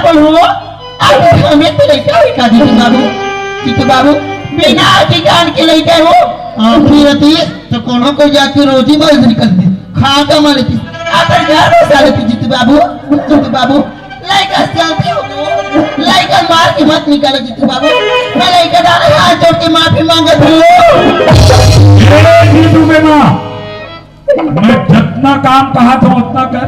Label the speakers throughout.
Speaker 1: बोलो अरे हमें तो लड़का ही का जीतू बाबू बिना ठिकान के लड़का हो फिर तो कोनो को जाके रोजी मार निकलती खा का मारती अगर जानो साले जीतू बाबू लड़का चलती हो लड़का मार के मत निकालो जीतू बाबू मैं लड़का डाले हाथ जोड़ के माफी मांगत हूँ
Speaker 2: जीतू बेटा मैं जितना काम कहा था उतना कर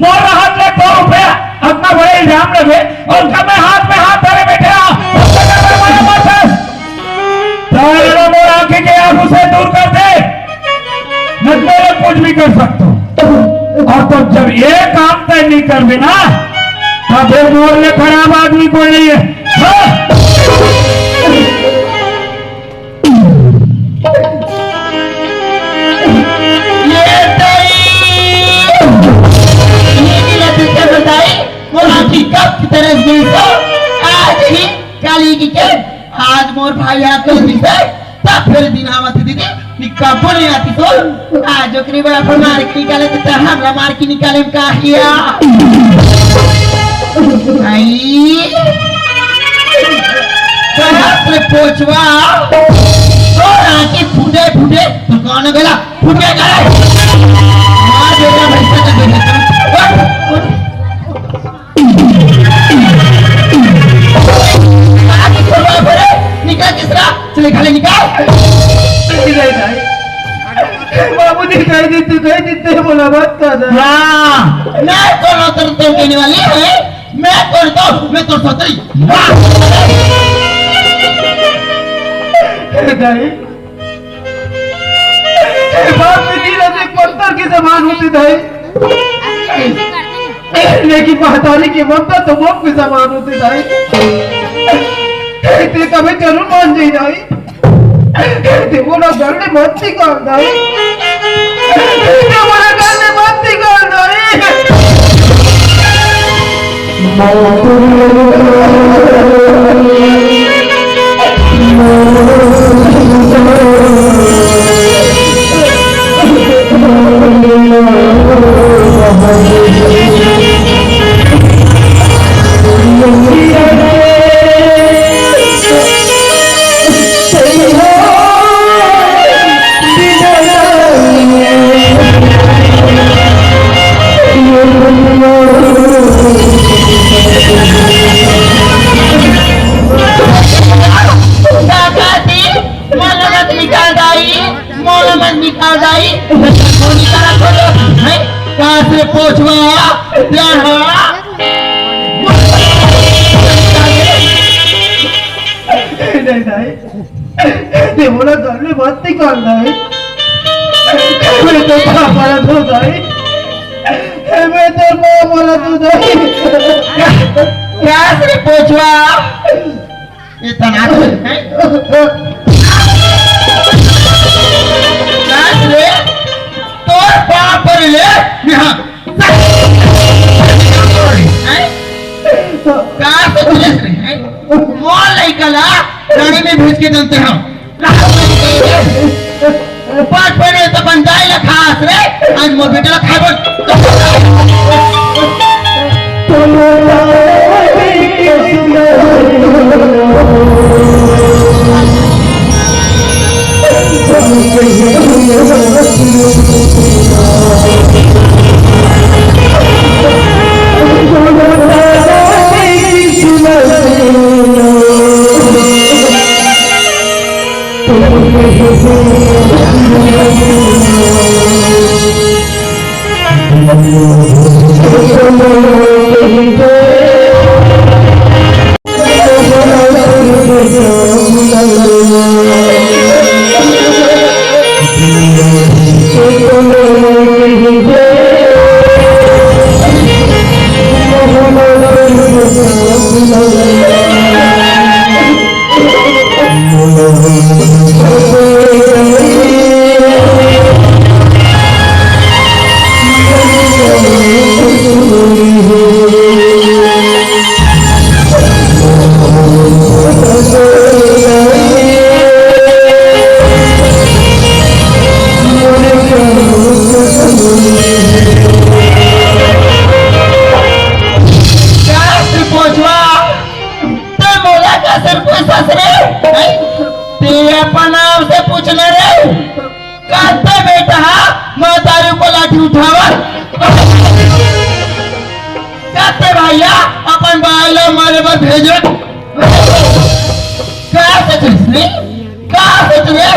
Speaker 2: मोर हाथ ले 2 रुपया अपना बड़े इल्जाम लगे और जब मैं हाथ में हाथ धरे बैठे मोर आंखें के आंखों से दूर कर दे मैं कुछ भी कर सकता हूँ और तो जब ये काम तय नहीं कर बिना तब मोर में खराब आदमी कोई नहीं है
Speaker 1: आज मोर भाई आकर दिखे तब फिर दिन आवत दीदी निका बोले आती तो आज ओकरी बड़ा पर मार के निकाले तो हमरा मार के निकाले में काहिया आई सहस्त्र पोचवा तो आके फूटे तो कौन गला फूटे गए मार देगा भैंसा का बेटा निकाल किसरा चले खाले निकाल
Speaker 3: बाबू जी कह देते बोला बात कर
Speaker 1: हाँ मैं कौन तो कहने वाली है मैं कौन तो मैं तो सतरी
Speaker 3: बात मेरी रजे पंतर की जबान होती थी लेकिन महतारी की ममता तो मोह की जबान होती थी ते कभी जरूर मान जाई जाई ते बोला घर में मस्ती कर दाई ते बोला घर में मस्ती कर दाई बोला घर में मस्ती कर दाई मैं तो पापा तो दाई मैं तो मामा तो दाई
Speaker 1: क्या से पोछवा ये तनाव है ले तोर पाप पर ले यहां क्या से तुझे है मोल नहीं कला गाड़ी में भेज के देते हम पांच पड़े तो बंदाई ला खास रे आज मोर बेटा ला खाबो पहले हमारे पर भेजो क्या सोच रही क्या सोच रहे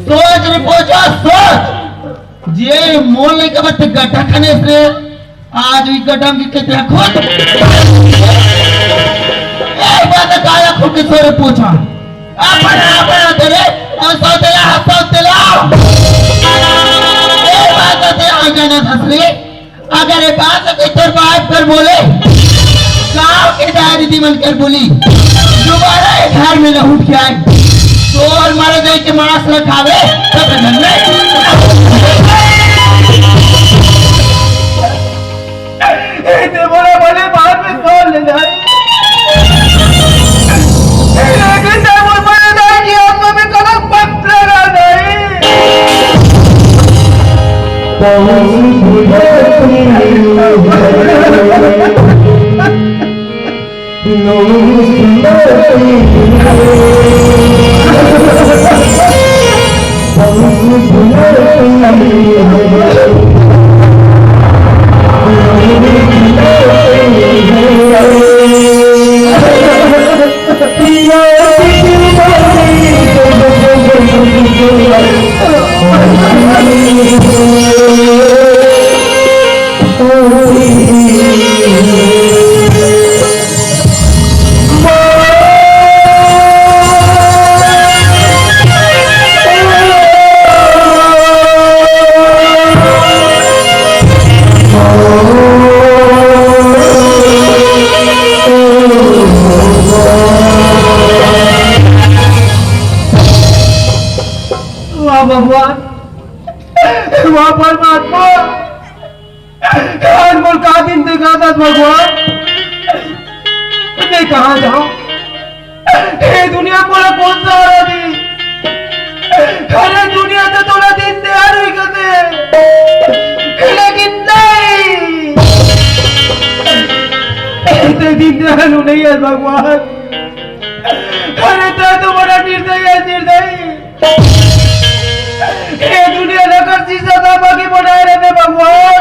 Speaker 1: सोच रही पूछो सोच जे मोल नहीं कब ते गड्ढा खाने से आज भी गड्ढा की कहते हैं खुद एक बात काया खुद के सोरे पूछा अपना तेरे और सौ तेरा हाथ सौ तेरा एक बात ते आ जाना धसरी अगर एक बात कोई तेरे बात पर बोले गाँव के दादी दी मन कर बोली दोबारा घर में न उठ के आए तो और मारे जाए के मांस न खावे तब घर
Speaker 3: इतने बड़े बड़े बात में कौन ले जाए लेकिन जब वो बड़े जाए कि आत्मा में कदम पत्र लगा जाए भगवान वाह परमात्मा आज मोर का दिन देखा था भगवान मैं कहाँ जाऊं ये दुनिया बोला कौन सा हो रहा थी अरे दुनिया तो थोड़ा दिन तैयार हुई करते लेकिन नहीं इतने दिन तैयार नहीं है भगवान अरे तो बड़ा निर्दयी है निर्दयी ये दुनिया नगर शीशा दाबा के बनाए रहते भगवान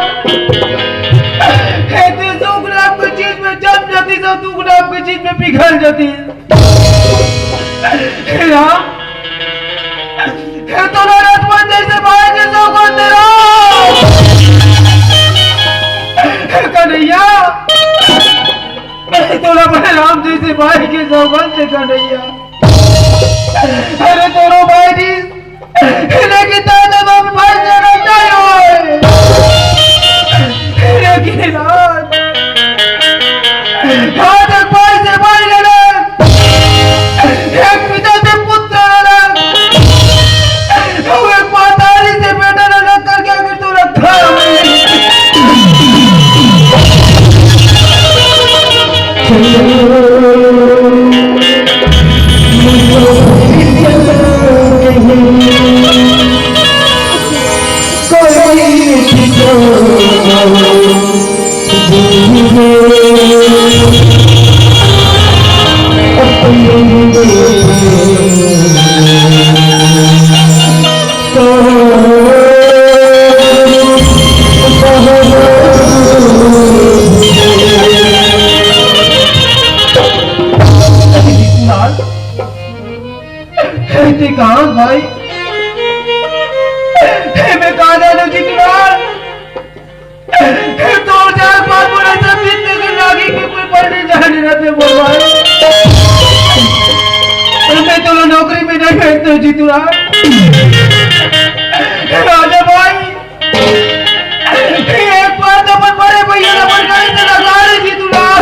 Speaker 3: सुख नाम की चीज में जम जाती तो दुख नाम की चीज में पिघल जाती तो रत्मन जैसे भाई के सौगंध तेरा कन्हैया तोरा बड़े राम जैसे भाई के सौगंध से कन्हैया अरे तोरो भाई जी लेकिन दादा बाबू भाई से रहता है लेकिन रात तक भाई से भाई लड़ा एक पिता से पुत्र लड़ा एक मातारी से बेटा लड़ा करके अगर तू रखा कहाँ भाई मैं कहा जाने जितवार तो चार पांच बड़े सब जितने के लागी के कोई पढ़ने जाने रहते बोल भाई मैं तो नौकरी में नहीं बैठता जितवार राजा भाई एक बार तो अपन बड़े भैया ने अपन गाड़ी से लगा रहे जितवार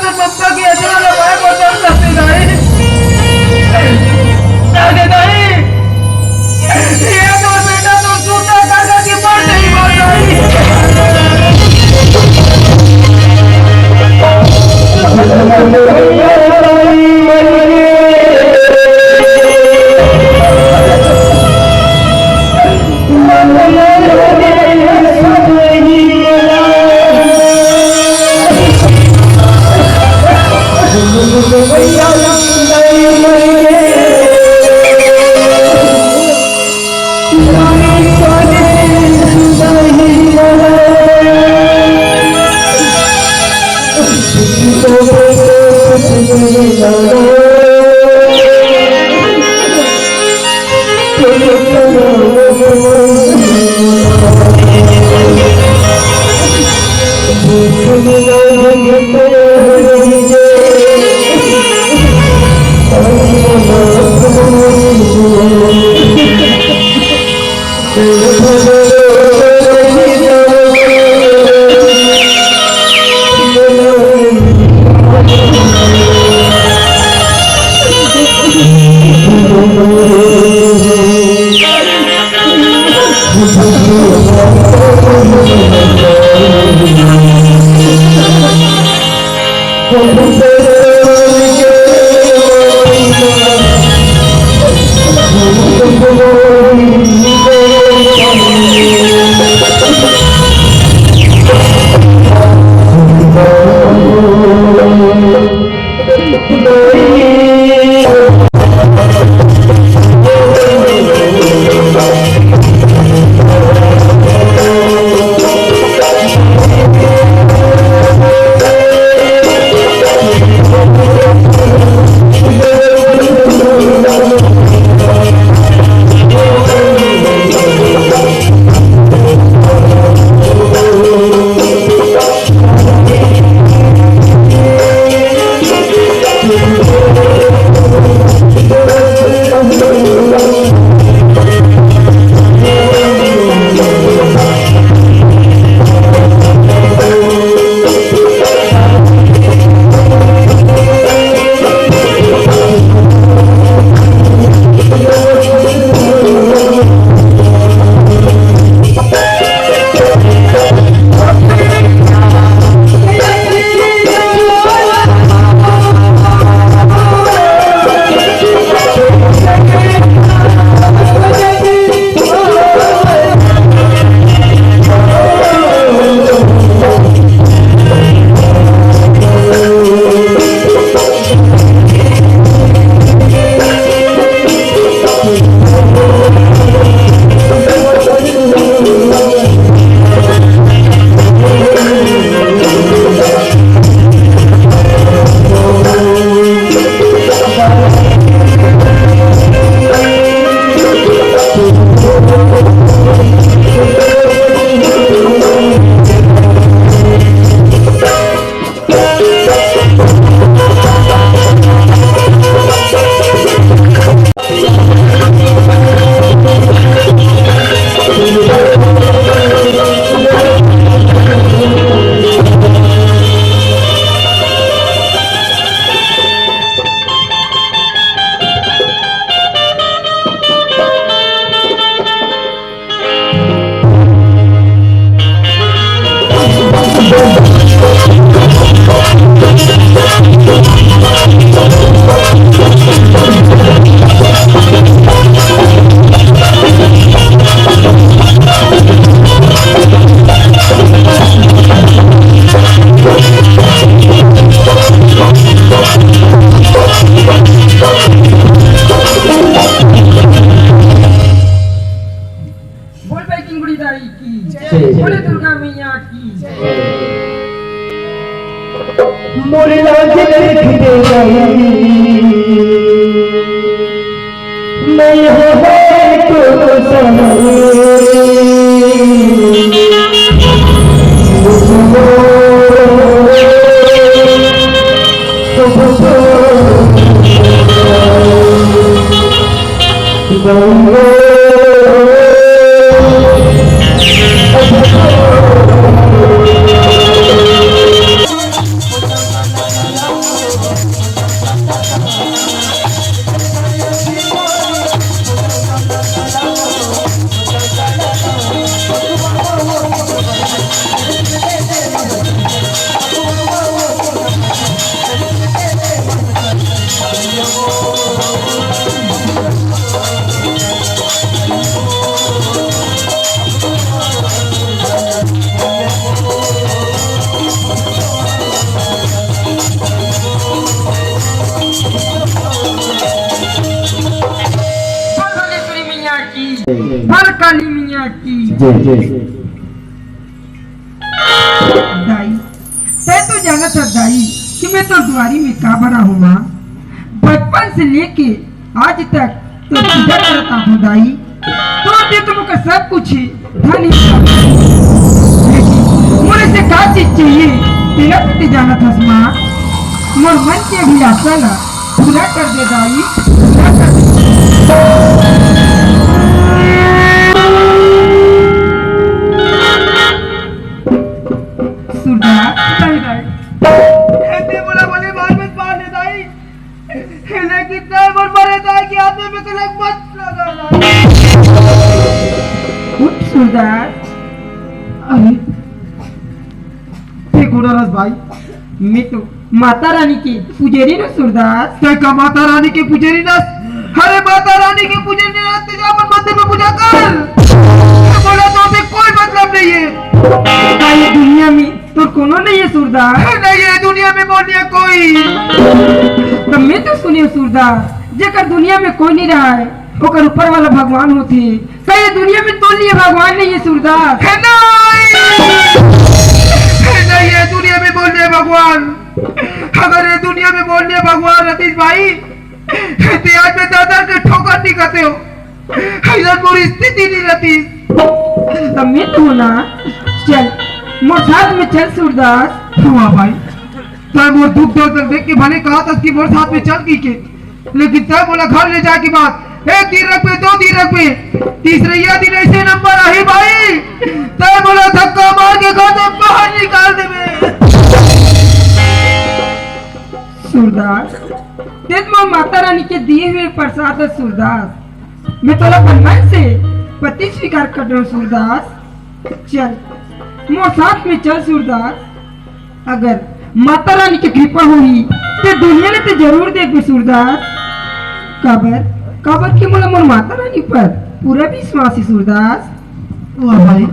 Speaker 3: तो पप्पा की ऐसे वाला भाई को तो सकते नहीं नहीं ये तो बेटा तो झूठा दादा की बात नहीं बोल रही
Speaker 4: बोले दुर्गा मैया की
Speaker 3: मोरे लाज देख दे गई मैं है तो
Speaker 4: दाई तय तो जाना था दाई कि मैं तो द्वारी में का बना हुआ बचपन से लेके आज तक तो पूजा करता हूँ दाई तो दे तुमको सब कुछ धन मुझे से का चीज चाहिए तेरा पति जाना था माँ मोर मन के भी आशा ला पूरा कर दे दाई पूरा कर दे
Speaker 3: ऐसे बोला बोले मार में पार दे दाई लेकिन तय बोल मरे दाई कि आदमी में कलक मत लगा
Speaker 4: उठ सुरदास
Speaker 3: अरे ते गुड़ारस भाई
Speaker 4: मैं तो माता रानी की पुजारी न सुरदास
Speaker 3: तय का माता रानी के पुजारी ना अरे माता रानी के पुजारी ना तेजा पर मंदिर में पूजा कर बोला तो उसे कोई मतलब नहीं है
Speaker 4: का ये दुनिया में तो कोनो नहीं है सुरदास
Speaker 3: नहीं है दुनिया में बोलिए कोई
Speaker 4: तो मैं तो सुनियो सुरदास जेकर दुनिया में कोई नहीं रहा है ओकर ऊपर वाला भगवान होते का ये दुनिया में तो लिए भगवान नहीं है सुरदास
Speaker 3: नहीं है दुनिया में बोल रहे भगवान अगर ये दुनिया में बोल रहे भगवान रतीश भाई तो आज में दादा के ठोकर नहीं करते हो इधर पूरी स्थिति नहीं रतीश
Speaker 4: तो मैं तो ना चल मोर साथ में चल सुरदास
Speaker 3: हुआ भाई तय मोर दुख दर्द देख के भले कहा था कि मोर साथ में चल की के लेकिन तय बोला घर ले जाए की बात एक दिन रख पे 2 दिन रख पे तीसरे दिन ऐसे नंबर आई भाई तय बोला धक्का मार के घर से बाहर निकाल दे
Speaker 4: सुरदास तेज मोर माता रानी के दिए हुए प्रसाद है सुरदास मैं तोला मन से पति स्वीकार कर रहा हूँ सुरदास चल मोर साथ में चल सुरदास अगर माता रानी की कृपा हुई तो दुनिया ने तो जरूर देख सुरदास कबर की मोला मोर माता रानी पर पूरा विश्वास है सुरदास
Speaker 3: वाह भाई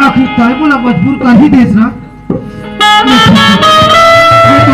Speaker 3: आखिर तय बोला मजबूर कर ही देस ना मैं तो